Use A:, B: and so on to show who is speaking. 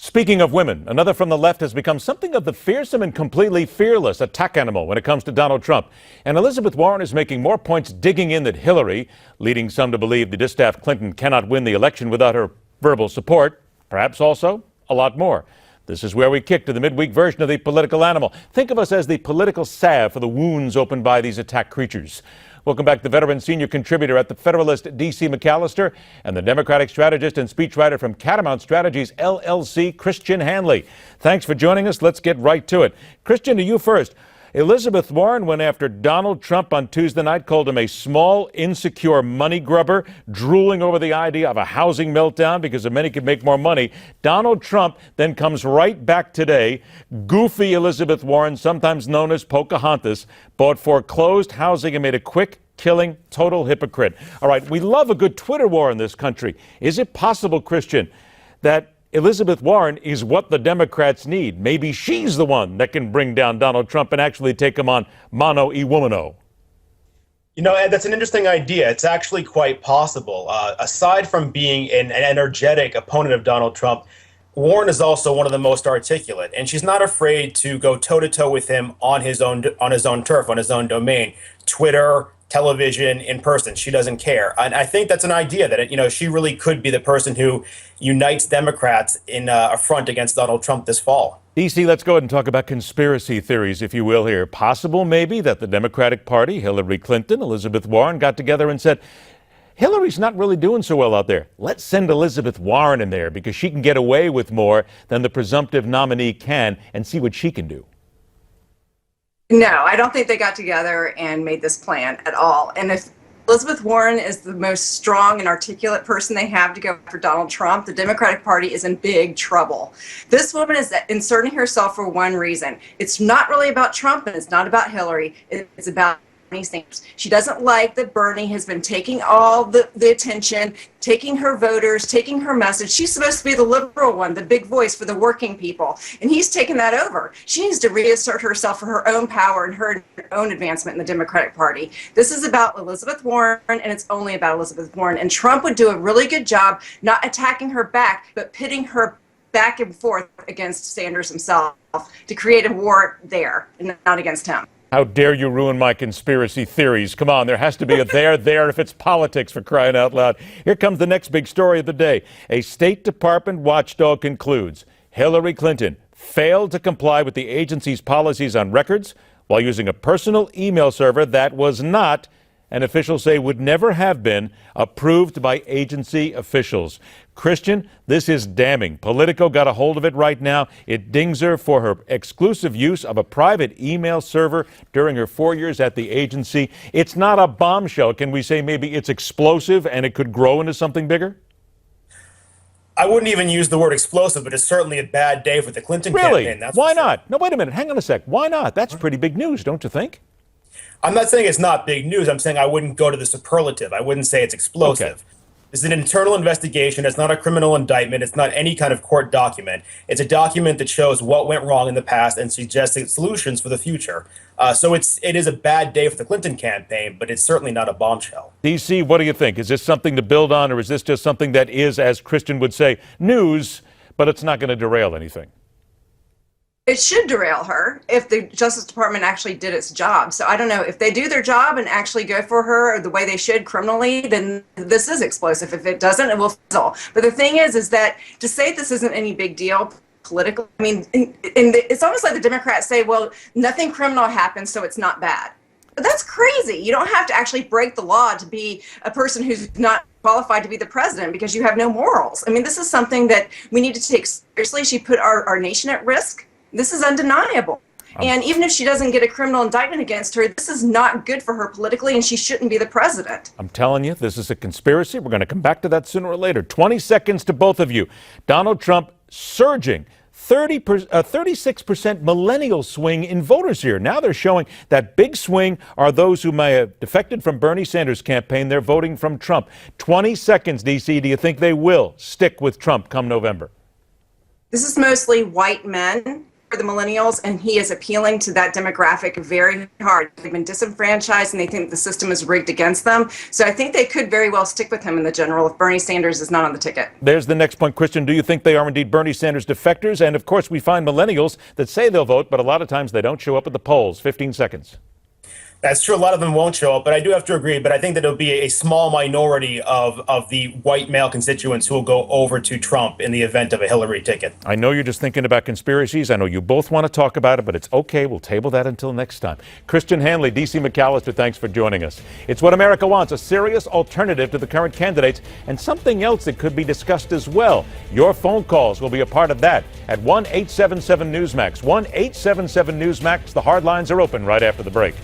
A: Speaking of women, another from the left has become something of the fearsome and completely fearless attack animal when it comes to Donald Trump. And Elizabeth Warren is making more points digging in than Hillary, leading some to believe the distaffed Clinton cannot win the election without her verbal support. Perhaps also a lot more. This is where we kick to the midweek version of the political animal. Think of us as the political salve for the wounds opened by these attack creatures. Welcome back the veteran senior contributor at the Federalist, D.C. McAllister, and the Democratic strategist and speechwriter from Catamount Strategies, LLC, Christian Hanley. Thanks for joining us. Let's get right to it. Christian, to you first. Elizabeth Warren went after Donald Trump on Tuesday night, called him a small, insecure money grubber, drooling over the idea of a housing meltdown because the many could make more money. Donald Trump then comes right back today. Goofy Elizabeth Warren, sometimes known as Pocahontas, bought foreclosed housing and made a quick killing, total hypocrite. All right, we love a good Twitter war in this country. Is it possible, Christian, that Elizabeth Warren is what the Democrats need? Maybe she's the one that can bring down Donald Trump and actually take him on mano y womano.
B: You know, Ed, that's an interesting idea. It's actually quite possible. Aside from being an energetic opponent of Donald Trump, Warren is also one of the most articulate, and she's not afraid to go toe-to-toe with him on his own turf, on his own domain, Twitter, television, in person. She doesn't care. And I think that's an idea that, she really could be the person who unites Democrats in a front against Donald Trump this fall.
A: D.C., let's go ahead and talk about conspiracy theories, if you will, here. Possible, maybe, that the Democratic Party, Hillary Clinton, Elizabeth Warren, got together and said, Hillary's not really doing so well out there. Let's send Elizabeth Warren in there because she can get away with more than the presumptive nominee can, and see what she can do.
C: No, I don't think they got together and made this plan at all. And if Elizabeth Warren is the most strong and articulate person they have to go for Donald Trump, the Democratic Party is in big trouble. This woman is inserting herself for one reason. It's not really about Trump and it's not about Hillary. It's about Bernie Sanders. She doesn't like that Bernie has been taking all the attention, taking her voters, taking her message. She's supposed to be the liberal one, the big voice for the working people, and he's taken that over. She needs to reassert herself for her own power and her own advancement in the Democratic Party. This is about Elizabeth Warren, and it's only about Elizabeth Warren. And Trump would do a really good job not attacking her back, but pitting her back and forth against Sanders himself to create a war there, and not against him.
A: How dare you ruin my conspiracy theories? Come on, there has to be a there if it's politics, for crying out loud. Here comes the next big story of the day. A State Department watchdog concludes Hillary Clinton failed to comply with the agency's policies on records while using a personal email server that was not, and officials say would never have been, approved by agency officials. Christian, this is damning. Politico got a hold of it right now. It dings her for her exclusive use of a private email server during her 4 years at the agency. It's not a bombshell. Can we say maybe it's explosive and it could grow into something bigger?
B: I wouldn't even use the word explosive, but it's certainly a bad day for the Clinton campaign.
A: Really? Why not? No, wait a minute. Hang on a sec. Why not? That's pretty big news, don't you think?
B: I'm not saying it's not big news. I'm saying I wouldn't go to the superlative. I wouldn't say it's explosive.
A: Okay.
B: This is an internal investigation. It's not a criminal indictment. It's not any kind of court document. It's a document that shows what went wrong in the past and suggests solutions for the future. So it is a bad day for the Clinton campaign, but it's certainly not a bombshell.
A: D.C., what do you think? Is this something to build on, or is this just something that is, as Christian would say, news, but it's not going to derail anything?
C: It should derail her if the Justice Department actually did its job. So I don't know, if they do their job and actually go for her the way they should criminally, then this is explosive. If it doesn't, it will fizzle. But the thing is that to say this isn't any big deal politically, I mean, it's almost like the Democrats say, well, nothing criminal happens, so it's not bad. But that's crazy. You don't have to actually break the law to be a person who's not qualified to be the president because you have no morals. I mean, this is something that we need to take seriously. She put our nation at risk. This is undeniable. And even if she doesn't get a criminal indictment against her, this is not good for her politically, and she shouldn't be the president.
A: I'm telling you, this is a conspiracy. We're going to come back to that sooner or later. 20 seconds to both of you. Donald Trump surging. 36% millennial swing in voters here. Now they're showing that big swing are those who may have defected from Bernie Sanders' campaign. They're voting from Trump. 20 seconds, D.C. Do you think they will stick with Trump come November?
C: This is mostly white men for the millennials, and he is appealing to that demographic very hard. They've been disenfranchised, and they think the system is rigged against them. So I think they could very well stick with him in the general if Bernie Sanders is not on the ticket.
A: There's the next point, Christian. Do you think they are indeed Bernie Sanders defectors? And of course, we find millennials that say they'll vote, but a lot of times they don't show up at the polls. 15 seconds.
B: That's true. A lot of them won't show up, but I do have to agree. But I think that it'll be a small minority of the white male constituents who will go over to Trump in the event of a Hillary ticket.
A: I know you're just thinking about conspiracies. I know you both want to talk about it, but it's okay. We'll table that until next time. Christian Hanley, D.C. McAllister, thanks for joining us. It's what America wants, a serious alternative to the current candidates and something else that could be discussed as well. Your phone calls will be a part of that at 1-877-NEWSMAX. 1-877-NEWSMAX. The hard lines are open right after the break.